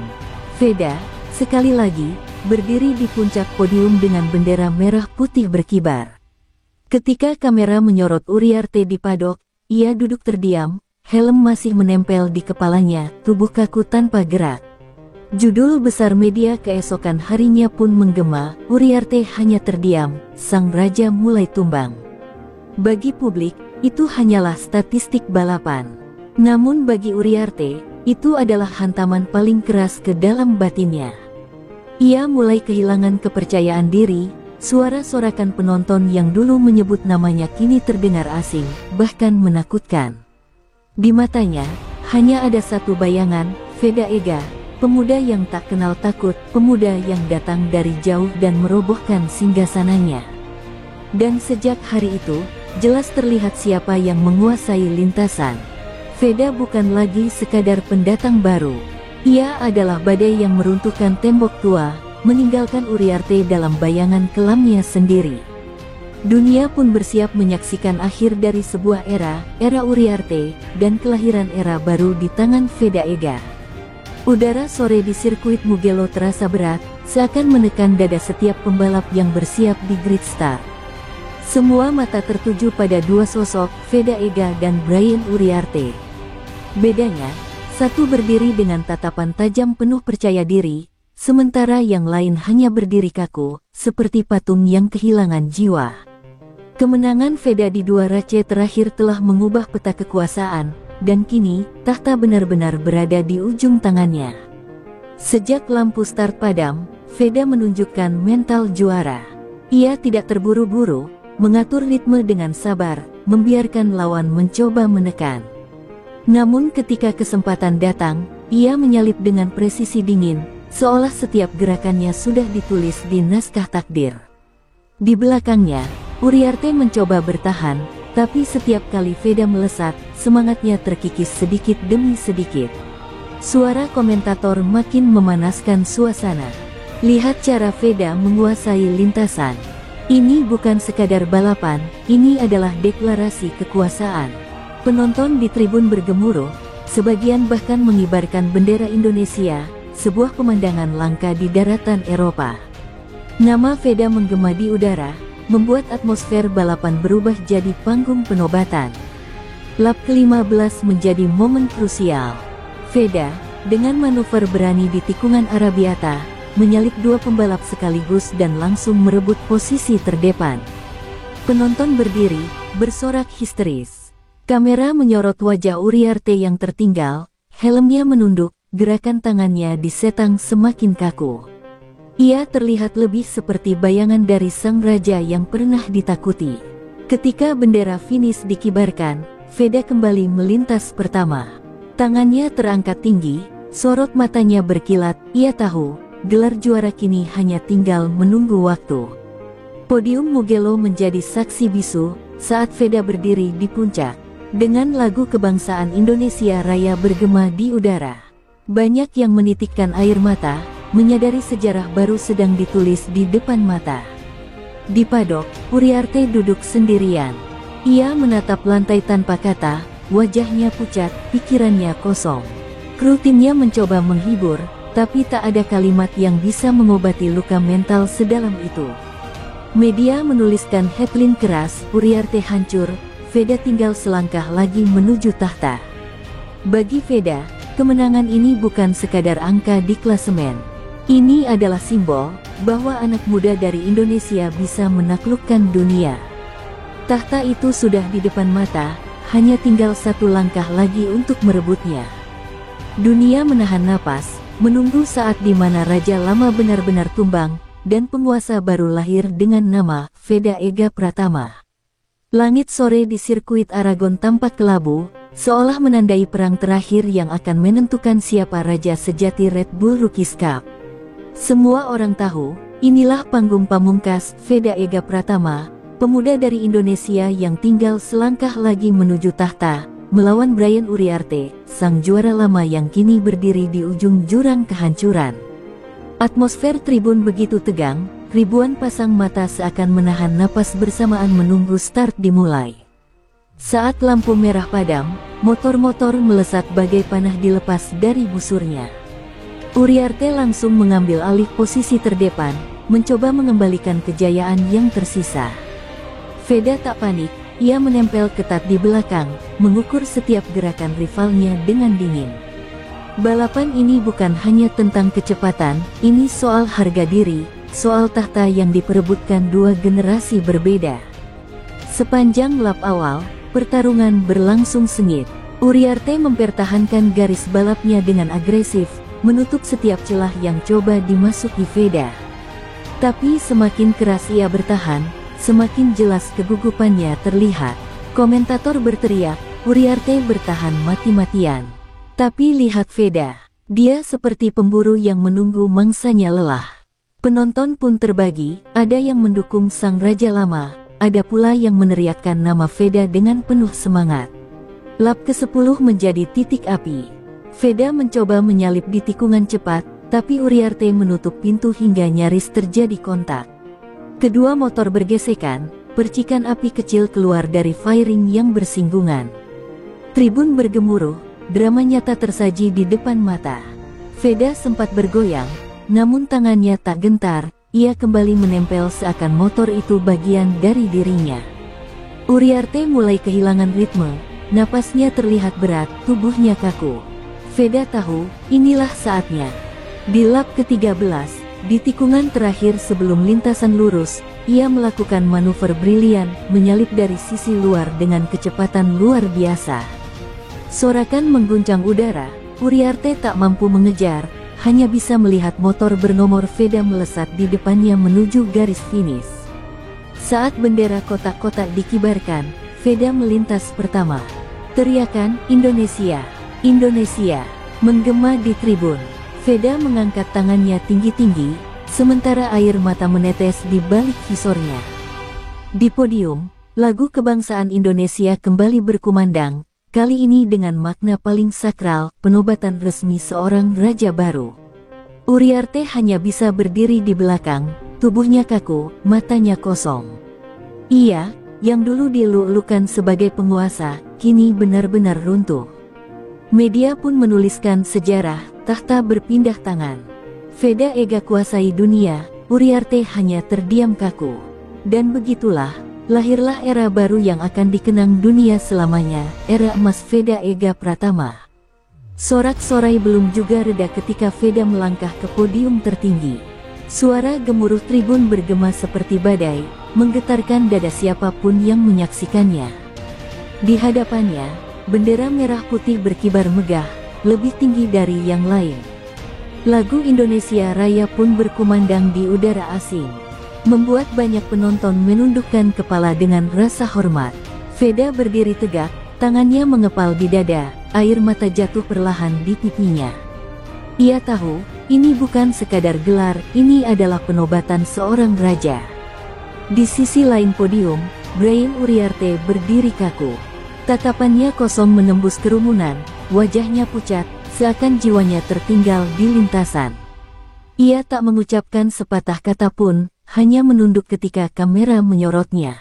Veda, sekali lagi, berdiri di puncak podium dengan bendera merah putih berkibar. Ketika kamera menyorot Uriarte di padok, ia duduk terdiam, helm masih menempel di kepalanya, tubuh kaku tanpa gerak. Judul besar media keesokan harinya pun menggema, Uriarte hanya terdiam, sang raja mulai tumbang. Bagi publik, itu hanyalah statistik balapan. Namun bagi Uriarte, itu adalah hantaman paling keras ke dalam batinnya. Ia mulai kehilangan kepercayaan diri, suara sorakan penonton yang dulu menyebut namanya kini terdengar asing, bahkan menakutkan. Di matanya, hanya ada satu bayangan, Veda Ega, pemuda yang tak kenal takut, pemuda yang datang dari jauh dan merobohkan singgasananya. Dan sejak hari itu, jelas terlihat siapa yang menguasai lintasan. Veda bukan lagi sekadar pendatang baru. Ia adalah badai yang meruntuhkan tembok tua, meninggalkan Uriarte dalam bayangan kelamnya sendiri. Dunia pun bersiap menyaksikan akhir dari sebuah era Uriarte, dan kelahiran era baru di tangan Veda Ega. Udara sore di sirkuit Mugello terasa berat, seakan menekan dada setiap pembalap yang bersiap di grid start. Semua mata tertuju pada dua sosok, Veda Ega dan Brian Uriarte. Bedanya, satu berdiri dengan tatapan tajam penuh percaya diri, sementara yang lain hanya berdiri kaku, seperti patung yang kehilangan jiwa. Kemenangan Veda di dua race terakhir telah mengubah peta kekuasaan, dan kini, tahta benar-benar berada di ujung tangannya. Sejak lampu start padam, Veda menunjukkan mental juara. Ia tidak terburu-buru, mengatur ritme dengan sabar, membiarkan lawan mencoba menekan. Namun ketika kesempatan datang, ia menyalip dengan presisi dingin, seolah setiap gerakannya sudah ditulis di naskah takdir. Di belakangnya, Uriarte mencoba bertahan, tapi setiap kali Veda melesat, semangatnya terkikis sedikit demi sedikit. Suara komentator makin memanaskan suasana. Lihat cara Veda menguasai lintasan. Ini bukan sekadar balapan, ini adalah deklarasi kekuasaan. Penonton di tribun bergemuruh, sebagian bahkan mengibarkan bendera Indonesia, sebuah pemandangan langka di daratan Eropa. Nama Veda menggema di udara, membuat atmosfer balapan berubah jadi panggung penobatan. Lap ke-15 menjadi momen krusial. Veda, dengan manuver berani di tikungan Arabiata, menyalip dua pembalap sekaligus dan langsung merebut posisi terdepan. Penonton berdiri, bersorak histeris. Kamera menyorot wajah Uriarte yang tertinggal, helmnya menunduk, gerakan tangannya disetang semakin kaku. Ia terlihat lebih seperti bayangan dari sang raja yang pernah ditakuti. Ketika bendera finish dikibarkan, Veda kembali melintas pertama. Tangannya terangkat tinggi, sorot matanya berkilat, ia tahu, gelar juara kini hanya tinggal menunggu waktu. Podium Mugello menjadi saksi bisu, saat Veda berdiri di puncak. Dengan lagu kebangsaan Indonesia Raya bergema di udara. Banyak yang menitikkan air mata, menyadari sejarah baru sedang ditulis di depan mata. Di padok, Uriarte duduk sendirian. Ia menatap lantai tanpa kata, wajahnya pucat, pikirannya kosong. Kru timnya mencoba menghibur, tapi tak ada kalimat yang bisa mengobati luka mental sedalam itu. Media menuliskan headline keras, Uriarte hancur, Veda tinggal selangkah lagi menuju tahta. Bagi Veda, kemenangan ini bukan sekadar angka di klasemen. Ini adalah simbol bahwa anak muda dari Indonesia bisa menaklukkan dunia. Tahta itu sudah di depan mata, hanya tinggal satu langkah lagi untuk merebutnya. Dunia menahan napas, menunggu saat di mana Raja Lama benar-benar tumbang, dan penguasa baru lahir dengan nama Veda Ega Pratama. Langit sore di sirkuit Aragon tampak kelabu, seolah menandai perang terakhir yang akan menentukan siapa raja sejati Red Bull Rookies Cup. Semua orang tahu, inilah panggung pamungkas Veda Ega Pratama, pemuda dari Indonesia yang tinggal selangkah lagi menuju tahta, melawan Brian Uriarte, sang juara lama yang kini berdiri di ujung jurang kehancuran. Atmosfer tribun begitu tegang, ribuan pasang mata seakan menahan napas bersamaan menunggu start dimulai. Saat lampu merah padam, motor-motor melesat bagai panah dilepas dari busurnya. Uriarte langsung mengambil alih posisi terdepan, mencoba mengembalikan kejayaan yang tersisa. Veda tak panik. Ia menempel ketat di belakang, mengukur setiap gerakan rivalnya dengan dingin. Balapan ini bukan hanya tentang kecepatan, ini soal harga diri, soal tahta yang diperebutkan dua generasi berbeda. Sepanjang lap awal, pertarungan berlangsung sengit. Uriarte mempertahankan garis balapnya dengan agresif, menutup setiap celah yang coba dimasuki Veda. Tapi semakin keras ia bertahan, semakin jelas kegugupannya terlihat. Komentator berteriak, Uriarte bertahan mati-matian. Tapi lihat Veda, dia seperti pemburu yang menunggu mangsanya lelah. Penonton pun terbagi, ada yang mendukung sang raja lama, ada pula yang meneriakkan nama Veda dengan penuh semangat. Lap ke-10 menjadi titik api. Veda mencoba menyalip di tikungan cepat, tapi Uriarte menutup pintu hingga nyaris terjadi kontak. Kedua motor bergesekan, percikan api kecil keluar dari fairing yang bersinggungan. Tribun bergemuruh, drama nyata tersaji di depan mata. Veda sempat bergoyang, namun tangannya tak gentar, ia kembali menempel seakan motor itu bagian dari dirinya. Uriarte mulai kehilangan ritme, napasnya terlihat berat, tubuhnya kaku. Veda tahu, inilah saatnya. Di lap ke-13, di tikungan terakhir sebelum lintasan lurus, ia melakukan manuver brilian, menyalip dari sisi luar dengan kecepatan luar biasa. Sorakan mengguncang udara, Uriarte tak mampu mengejar, hanya bisa melihat motor bernomor Veda melesat di depannya menuju garis finish. Saat bendera kotak-kotak dikibarkan, Veda melintas pertama. Teriakan "Indonesia! Indonesia!" menggema di tribun. Veda mengangkat tangannya tinggi-tinggi, sementara air mata menetes di balik visornya. Di podium, lagu kebangsaan Indonesia kembali berkumandang, kali ini dengan makna paling sakral, penobatan resmi seorang raja baru. Uriarte hanya bisa berdiri di belakang, tubuhnya kaku, matanya kosong. Ia, yang dulu dieluk-elukan sebagai penguasa, kini benar-benar runtuh. Media pun menuliskan sejarah, tahta berpindah tangan. Veda Ega kuasai dunia, Uriarte hanya terdiam kaku. Dan begitulah, lahirlah era baru yang akan dikenang dunia selamanya, era emas Veda Ega Pratama. Sorak-sorai belum juga reda ketika Veda melangkah ke podium tertinggi. Suara gemuruh tribun bergema seperti badai, menggetarkan dada siapapun yang menyaksikannya. Di hadapannya, bendera merah putih berkibar megah, lebih tinggi dari yang lain. Lagu Indonesia Raya pun berkumandang di udara asing, membuat banyak penonton menundukkan kepala dengan rasa hormat. Veda berdiri tegak, tangannya mengepal di dada, air mata jatuh perlahan di pipinya. Ia tahu, ini bukan sekadar gelar, ini adalah penobatan seorang raja. Di sisi lain podium, Brian Uriarte berdiri kaku. Tatapannya kosong menembus kerumunan, wajahnya pucat, seakan jiwanya tertinggal di lintasan. Ia tak mengucapkan sepatah kata pun, hanya menunduk ketika kamera menyorotnya.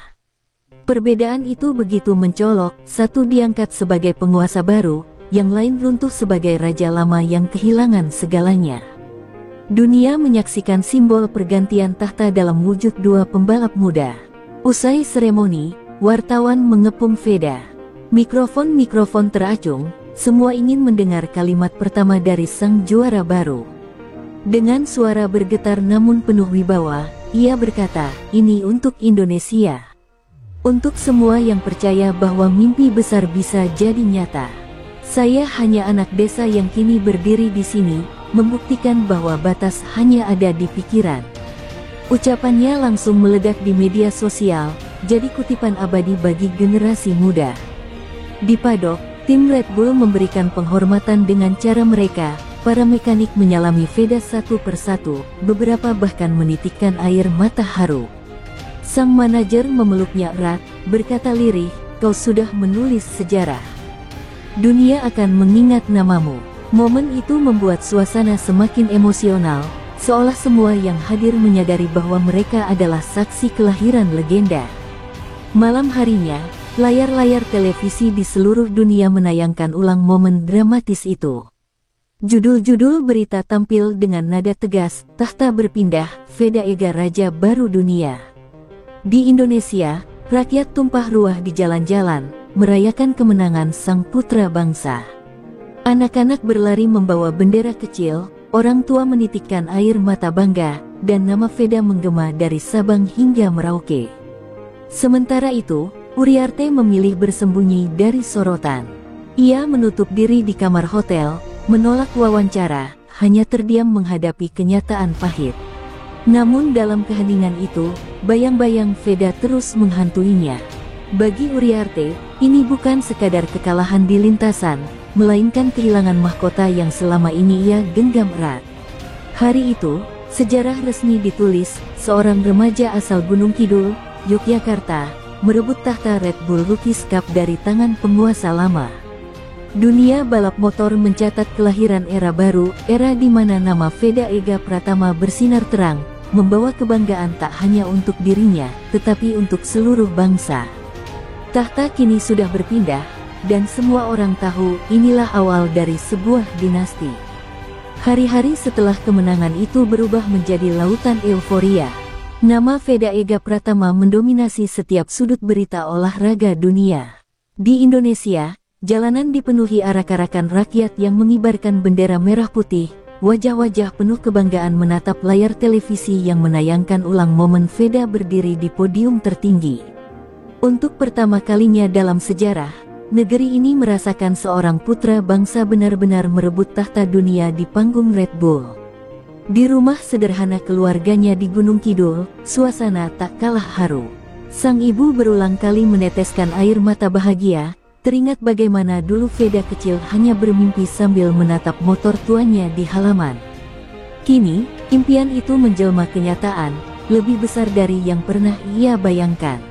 Perbedaan itu begitu mencolok, satu diangkat sebagai penguasa baru, yang lain runtuh sebagai raja lama yang kehilangan segalanya. Dunia menyaksikan simbol pergantian tahta dalam wujud dua pembalap muda. Usai seremoni, wartawan mengepung Veda. Mikrofon teracung, semua ingin mendengar kalimat pertama dari sang juara baru. Dengan suara bergetar namun penuh wibawa, ia berkata, "Ini untuk Indonesia. Untuk semua yang percaya bahwa mimpi besar bisa jadi nyata. Saya hanya anak desa yang kini berdiri di sini, membuktikan bahwa batas hanya ada di pikiran." Ucapannya langsung meledak di media sosial, jadi kutipan abadi bagi generasi muda. Di paddock, tim Red Bull memberikan penghormatan dengan cara mereka, para mekanik menyalami Veda satu persatu, beberapa bahkan menitikkan air mata haru. Sang manajer memeluknya erat, berkata lirih, "Kau sudah menulis sejarah. Dunia akan mengingat namamu." Momen itu membuat suasana semakin emosional, seolah semua yang hadir menyadari bahwa mereka adalah saksi kelahiran legenda. Malam harinya, layar-layar televisi di seluruh dunia menayangkan ulang momen dramatis itu. Judul-judul berita tampil dengan nada tegas, tahta berpindah, Veda Ega raja baru dunia. Di Indonesia, rakyat tumpah ruah di jalan-jalan, merayakan kemenangan sang putra bangsa. Anak-anak berlari membawa bendera kecil, orang tua menitikkan air mata bangga, dan nama Veda menggema dari Sabang hingga Merauke. Sementara itu, Uriarte memilih bersembunyi dari sorotan. Ia menutup diri di kamar hotel, menolak wawancara, hanya terdiam menghadapi kenyataan pahit. Namun dalam keheningan itu, bayang-bayang Veda terus menghantuinya. Bagi Uriarte, ini bukan sekadar kekalahan di lintasan, melainkan kehilangan mahkota yang selama ini ia genggam erat. Hari itu, sejarah resmi ditulis, seorang remaja asal Gunung Kidul, Yogyakarta, merebut tahta Red Bull Rookies Cup dari tangan penguasa lama. Dunia balap motor mencatat kelahiran era baru, era di mana nama Veda Ega Pratama bersinar terang, membawa kebanggaan tak hanya untuk dirinya, tetapi untuk seluruh bangsa. Tahta kini sudah berpindah, dan semua orang tahu inilah awal dari sebuah dinasti. Hari-hari setelah kemenangan itu berubah menjadi lautan euforia. Nama Veda Ega Pratama mendominasi setiap sudut berita olahraga dunia. Di Indonesia, jalanan dipenuhi arak-arakan rakyat yang mengibarkan bendera merah putih. Wajah-wajah penuh kebanggaan menatap layar televisi yang menayangkan ulang momen Veda berdiri di podium tertinggi. Untuk pertama kalinya dalam sejarah, negeri ini merasakan seorang putra bangsa benar-benar merebut tahta dunia di panggung Red Bull. Di rumah sederhana keluarganya di Gunung Kidul, suasana tak kalah haru. Sang ibu berulang kali meneteskan air mata bahagia, teringat bagaimana dulu Veda kecil hanya bermimpi sambil menatap motor tuanya di halaman. Kini, impian itu menjelma kenyataan, lebih besar dari yang pernah ia bayangkan.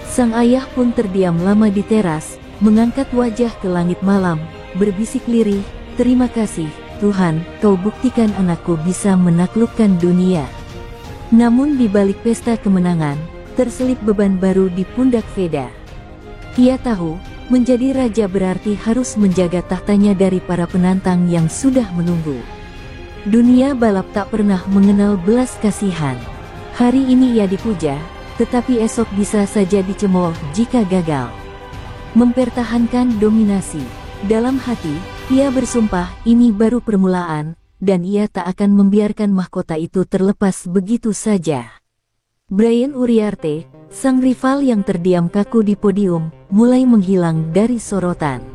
Sang ayah pun terdiam lama di teras, mengangkat wajah ke langit malam, berbisik lirih, "Terima kasih, Tuhan, kau buktikan anakku bisa menaklukkan dunia." Namun di balik pesta kemenangan, terselip beban baru di pundak Veda. Ia tahu, menjadi raja berarti harus menjaga tahtanya dari para penantang yang sudah menunggu. Dunia balap tak pernah mengenal belas kasihan. Hari ini ia dipuja, tetapi esok bisa saja dicemooh jika gagal. Mempertahankan dominasi. Dalam hati, ia bersumpah ini baru permulaan, dan ia tak akan membiarkan mahkota itu terlepas begitu saja. Brian Uriarte, sang rival yang terdiam kaku di podium, mulai menghilang dari sorotan.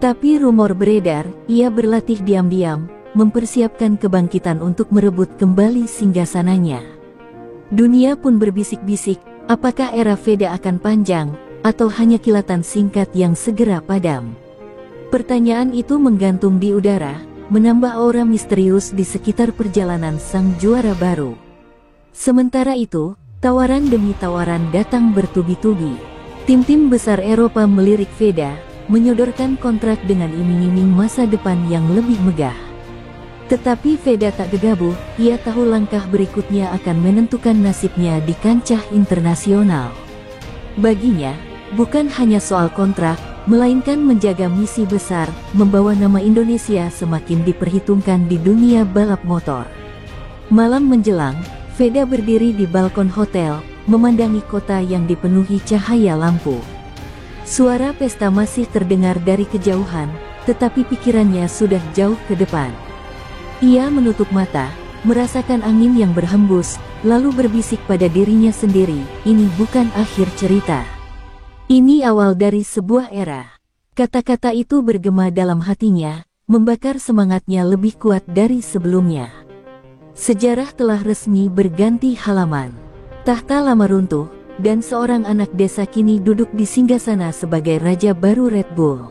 Tapi rumor beredar, ia berlatih diam-diam, mempersiapkan kebangkitan untuk merebut kembali singgasananya. Dunia pun berbisik-bisik, apakah era Veda akan panjang, atau hanya kilatan singkat yang segera padam? Pertanyaan itu menggantung di udara, menambah aura misterius di sekitar perjalanan sang juara baru. Sementara itu, tawaran demi tawaran datang bertubi-tubi. Tim-tim besar Eropa melirik Veda, menyodorkan kontrak dengan iming-iming masa depan yang lebih megah. Tetapi Veda tak gegabah, ia tahu langkah berikutnya akan menentukan nasibnya di kancah internasional. Baginya, bukan hanya soal kontrak, melainkan menjaga misi besar, membawa nama Indonesia semakin diperhitungkan di dunia balap motor. Malam menjelang, Veda berdiri di balkon hotel, memandangi kota yang dipenuhi cahaya lampu. Suara pesta masih terdengar dari kejauhan, tetapi pikirannya sudah jauh ke depan. Ia menutup mata, merasakan angin yang berhembus, lalu berbisik pada dirinya sendiri, ini bukan akhir cerita. Ini awal dari sebuah era. Kata-kata itu bergema dalam hatinya, membakar semangatnya lebih kuat dari sebelumnya. Sejarah telah resmi berganti halaman. Tahta lama runtuh, dan seorang anak desa kini duduk di singgasana sebagai raja baru Red Bull.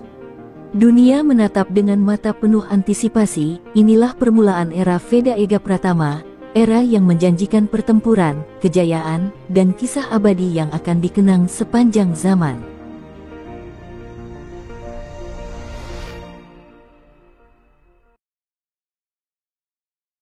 Dunia menatap dengan mata penuh antisipasi, inilah permulaan era Veda Ega Pratama, era yang menjanjikan pertempuran, kejayaan, dan kisah abadi yang akan dikenang sepanjang zaman.